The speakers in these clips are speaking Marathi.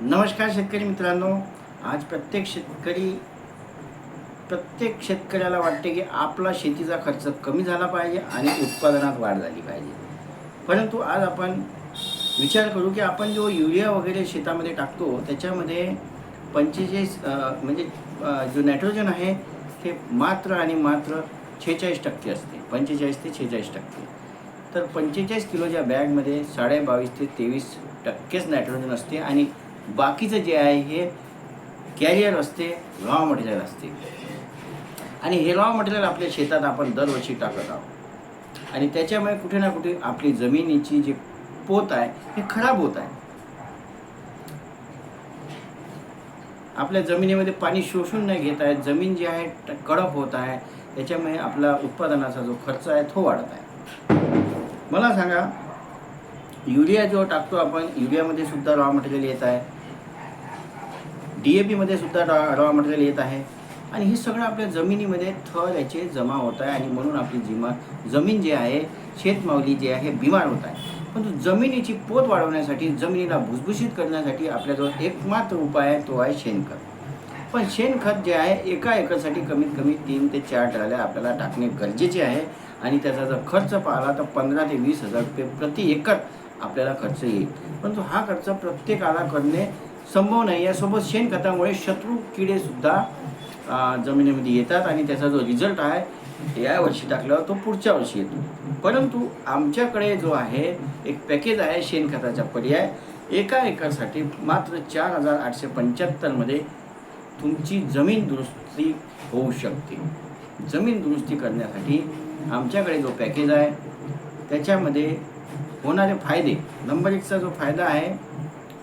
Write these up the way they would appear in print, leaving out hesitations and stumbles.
नमस्कार शेतकरी मित्रांनो. आज प्रत्येक शेतकऱ्याला वाटते की आपला शेतीचा खर्च कमी झाला पाहिजे आणि उत्पादनात वाढ झाली पाहिजे. परंतु आज आपण विचार करू की आपण जो युरिया वगैरे शेतामध्ये टाकतो त्याच्यामध्ये 45 म्हणजे जो नायट्रोजन आहे ते मात्र आणि मात्र 46% असते. 45 ते 46%. तर 45 किलोच्या बॅगमध्ये 22.5 ते 23% नायट्रोजन असते आणि बाकीचं जे आहे हे कॅरियर असते, रॉ मटेरियल असते. आणि हे रॉ मटेरियल आपल्या शेतात आपण दरवर्षी टाकत आहोत आणि त्याच्यामुळे कुठे ना कुठे आपली जमिनीची जी पोत आहे हे खराब होत आहे. आपल्या जमिनीमध्ये पाणी शोषून नाही घेत आहे, जमीन जी आहे कडक होत आहे, त्याच्यामुळे आपला उत्पादनाचा जो खर्च आहे तो वाढत आहे. मला सांगा, युरिया जो टाकतो आपण, युरियामध्ये सुद्धा रॉ मटेरियल येत आहे, DAP मध्ये सुद्धा रॉ मटेरियल येत आहे आणि हे सगळं आपल्या जमिनीमध्ये थर याचे जमा होत आहे आणि म्हणून आपली जमीन जी आहे, शेतमावली जी आहे बिमार होत आहे. परंतु जमिनीची पोत वाढवण्यासाठी, जमिनीला भुसभुशीत करण्यासाठी आपल्याजवळ एकमात्र उपाय आहे, तो आहे शेणखत. पण शेणखत जे आहे एका एकरसाठी कमीत कमी 3 ते 4 ट्रॉल्या आपल्याला टाकणे गरजेचे आहे आणि त्याचा जर खर्च पाहिला तर 15 ते 20 हजार रुपये प्रति एकर आपल्याला खर्च येईल. परंतु हा खर्च प्रत्येकाला करणे संभव नाही. यासोबत शेणखतामुळे शत्रू किडेसुद्धा जमिनीमध्ये येतात आणि त्याचा जो रिझल्ट आहे या वर्षी टाकल्यावर तो पुढच्या वर्षी येतो. परंतु आमच्याकडे जो आहे एक पॅकेज आहे शेणखताचा पर्याय. एका एकरसाठी मात्र 4,875 मध्ये तुमची जमीन दुरुस्ती होऊ शकते. जमीन दुरुस्ती करण्यासाठी आमच्याकडे जो पॅकेज आहे त्याच्यामध्ये होणारे फायदे, नंबर 1चा जो फायदा आहे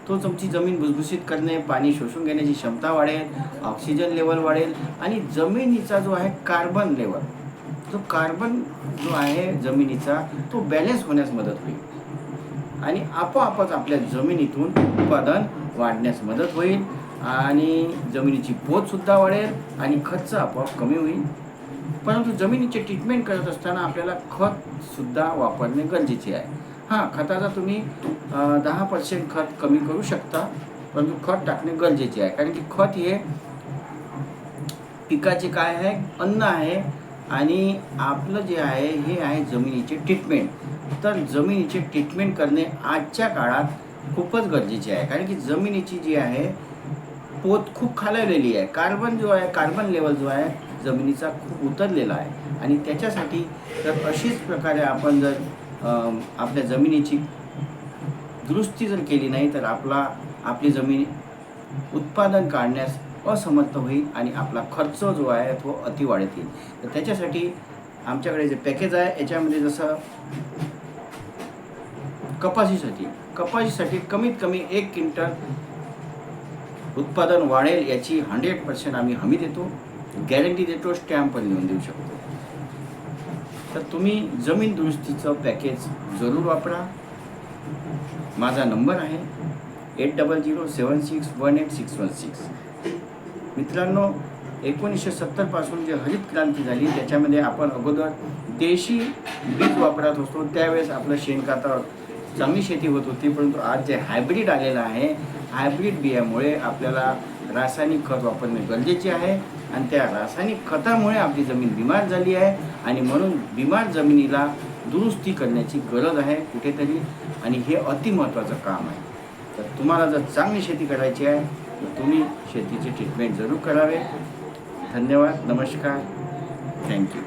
तो तुमची जमीन भुसभुशीत करणे, पाणी शोषून घेण्याची क्षमता वाढेल, ऑक्सिजन लेवल वाढेल आणि जमिनीचा जो आहे कार्बन लेवल, जो कार्बन जो आहे जमिनीचा तो बॅलन्स होण्यास मदत होईल आणि आपोआपच आपल्या जमिनीतून उत्पादन वाढण्यास मदत होईल आणि जमिनीची पोतसुद्धा वाढेल आणि खर्च आपोआप कमी होईल. परंतु जमिनीचे ट्रीटमेंट करत असताना आपल्याला खतसुद्धा वापरणे गरजेचे आहे. खताचा तुम्ही 10% खत कमी करू शकता, परंतु खत टाकणे गरजेचे आहे. कारण की खत हे पिकाचे काय आहे, अन्न आहे आणि आपलं जे आहे हे आहे जमिनीचे ट्रीटमेंट. तर जमिनीचे ट्रीटमेंट करणे आजच्या काळात खूपच गरजेचे आहे. कारण की जमिनीची जी आहे पोत खूप खालावलेली आहे. कार्बन लेवल जो आहे जमिनीचा खूप उतरलेला आहे आणि त्याच्यासाठी तर अशीच प्रकारे आपण जर आपल्या जमिनीची दुरुस्ती जर केली नाही तर आपली जमीन उत्पादन काढण्यास असमर्थ होईल आणि आपला खर्च जो आहे तो अति वाढत येईल. तर त्याच्यासाठी आमच्याकडे जे पॅकेज आहे याच्यामध्ये जसं कपाशीसाठी कमीत कमी 1 क्विंटल उत्पादन वाढेल याची 100% आम्ही हमी देतो, गॅरंटी देतो, स्टॅम्प पण लिहून देऊ शकतो. तर तुम्ही जमीन दुरुस्तीचं पॅकेज जरूर वापरा. माझा नंबर आहे 8007618616. मित्रांनो, 1970 पासून जे हरित क्रांती झाली त्याच्यामध्ये आपण अगोदर देशी बीज वापरत होतो. त्यावेळेस आपलं शेणखतावर चांगली शेती होत होती. परंतु आज जे हायब्रिड आलेलं आहे, हायब्रिड बियामुळे आपल्याला रासायनिक खत वापरणे गरजेचे आहे आणि त्या रासायनिक खतामुळे आपली जमीन बिमार झाली आहे आणि म्हणून बिमार जमिनीला दुरुस्ती करण्याची गरज आहे कुठेतरी आणि हे अति महत्त्वाचं काम आहे. तर तुम्हाला जर चांगली शेती करायची आहे तर तुम्ही शेतीची ट्रीटमेंट जरूर करावे. धन्यवाद. नमस्कार. थँक्यू.